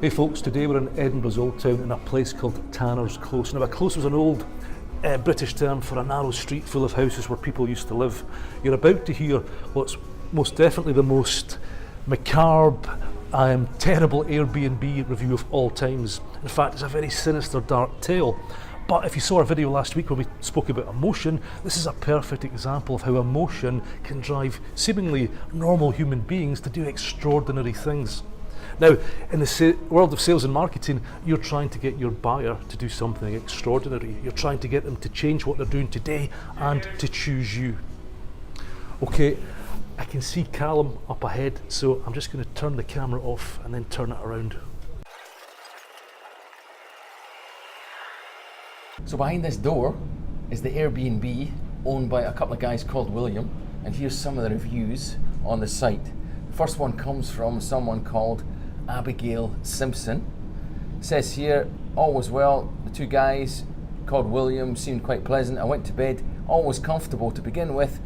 Hey folks, today we're in Edinburgh's Old Town in a place called Tanner's Close. Now a close was an old British term for a narrow street full of houses where people used to live. You're about to hear what's most definitely the most macabre, terrible Air BnB review of all times. In fact, it's a very sinister, dark tale. But if you saw our video last week where we spoke about emotion, this is a perfect example of how emotion can drive seemingly normal human beings to do extraordinary things. Now, in the world of sales and marketing, you're trying to get your buyer to do something extraordinary. You're trying to get them to change what they're doing today and to choose you. Okay, I can see Callum up ahead, so I'm just going to turn the camera off and then turn it around. So behind this door is the Air BnB owned by a couple of guys called William, and here's some of the reviews on the site. The first one comes from someone called Abigail Simpson. It says here, all was well, the two guys called William seemed quite pleasant. I went to bed, all was comfortable to begin with,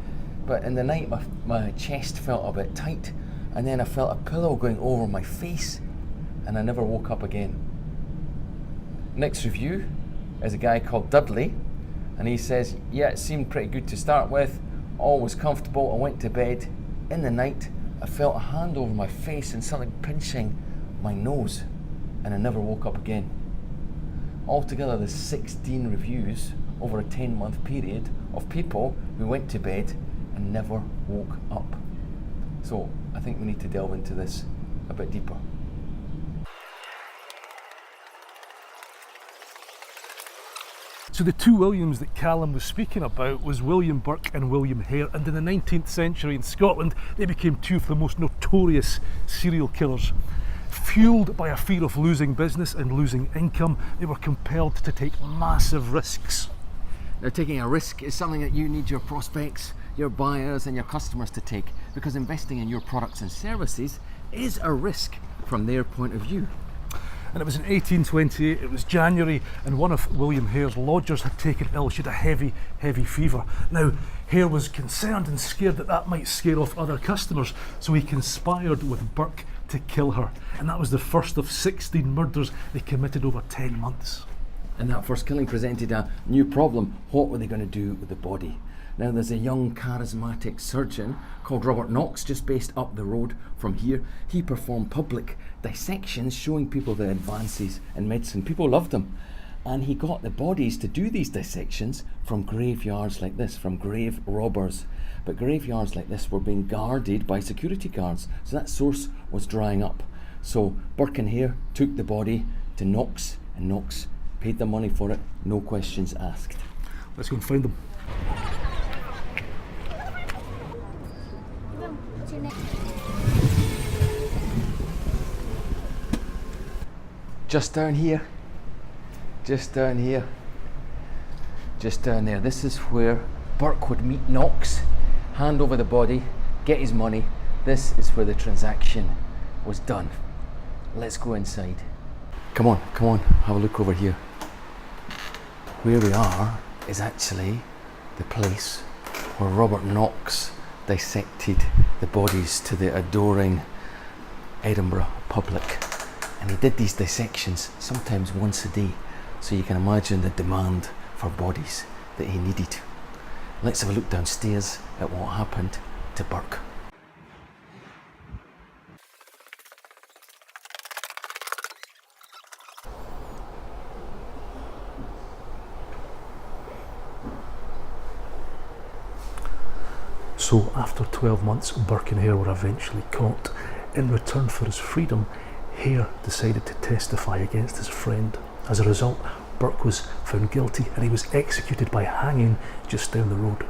but in the night my chest felt a bit tight, and then I felt a pillow going over my face, and I never woke up again. Next review is a guy called Dudley, and he says, yeah, it seemed pretty good to start with, all was comfortable, I went to bed, in the night I felt a hand over my face and something pinching my nose, and I never woke up again. Altogether there's 16 reviews over a 10-month period of people who went to bed and never woke up. So I think we need to delve into this a bit deeper. So the two Williams that Callum was speaking about was William Burke and William Hare, and in the 19th century in Scotland they became two of the most notorious serial killers. Fueled by a fear of losing business and losing income, they were compelled to take massive risks. Now, taking a risk is something that you need your prospects, your buyers and your customers to take, because investing in your products and services is a risk from their point of view. And it was in 1828, it was January, and one of William Hare's lodgers had taken ill. She had a heavy fever. Now, Hare was concerned and scared that that might scare off other customers, so he conspired with Burke to kill her. And that was the first of 16 murders they committed over 10 months. And that first killing presented a new problem. What were they going to do with the body? Now, there's a young charismatic surgeon called Robert Knox just based up the road from here. He performed public dissections showing people the advances in medicine. People loved him. And he got the bodies to do these dissections from graveyards like this, from grave robbers. But graveyards like this were being guarded by security guards, so that source was drying up. So Burke and Hare took the body to Knox, and Knox paid the money for it, no questions asked. Let's go and find them. Just down here, just down here, just down there. This is where Burke would meet Knox, hand over the body, get his money. This is where the transaction was done. Let's go inside. Come on, have a look over here. Where we are is actually the place where Robert Knox dissected the bodies to the adoring Edinburgh public. And he did these dissections sometimes once a day, so you can imagine the demand for bodies that he needed. Let's have a look downstairs at what happened to Burke. So after 12 months, Burke and Hare were eventually caught. In return for his freedom, Hare decided to testify against his friend. As a result, Burke was found guilty and he was executed by hanging just down the road.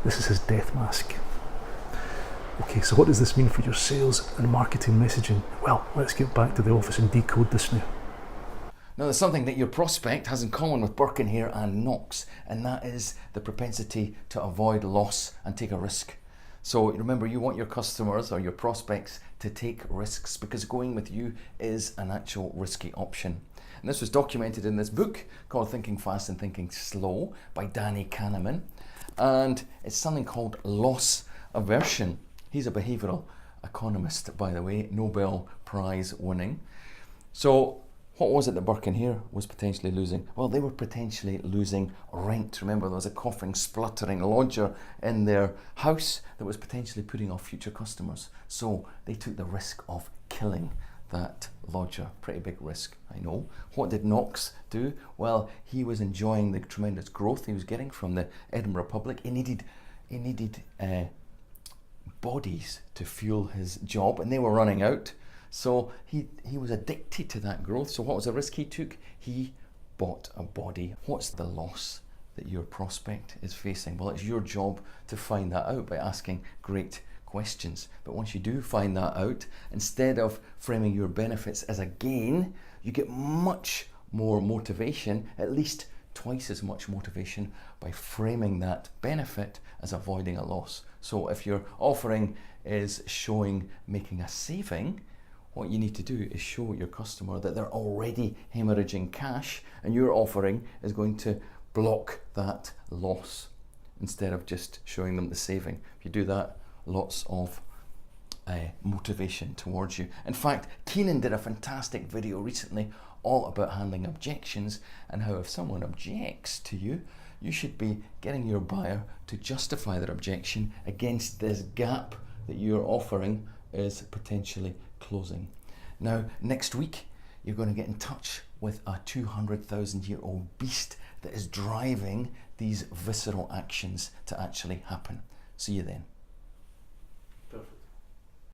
This is his death mask. Okay, so what does this mean for your sales and marketing messaging? Well, let's get back to the office and decode this now. Now, there's something that your prospect has in common with Burke and Hare and Knox, and that is the propensity to avoid loss and take a risk. So remember, you want your customers or your prospects to take risks, because going with you is an actual risky option. And this was documented in this book called Thinking Fast and Thinking Slow by Danny Kahneman. And it's something called loss aversion. He's a behavioural economist, by the way, Nobel Prize winning. So what was it that Burke Hill was potentially losing? Well, they were potentially losing rent. Remember, there was a coughing, spluttering lodger in their house that was potentially putting off future customers. So they took the risk of killing that lodger. Pretty big risk, I know. What did Knox do? Well, he was enjoying the tremendous growth he was getting from the Edinburgh public. He needed bodies to fuel his job, and they were running out. So he was addicted to that growth. So what was the risk he took? He bought a body. What's the loss that your prospect is facing? Well, it's your job to find that out by asking great questions. But once you do find that out, instead of framing your benefits as a gain, you get much more motivation, at least twice as much motivation, by framing that benefit as avoiding a loss. So if your offering is showing making a saving, what you need to do is show your customer that they're already hemorrhaging cash, and your offering is going to block that loss instead of just showing them the saving. If you do that, lots of motivation towards you. In fact, Keenan did a fantastic video recently all about handling objections, and how if someone objects to you, you should be getting your buyer to justify their objection against this gap that you're offering is potentially closing. Now, next week, you're going to get in touch with a 200,000-year-old beast that is driving these visceral actions to actually happen. See you then.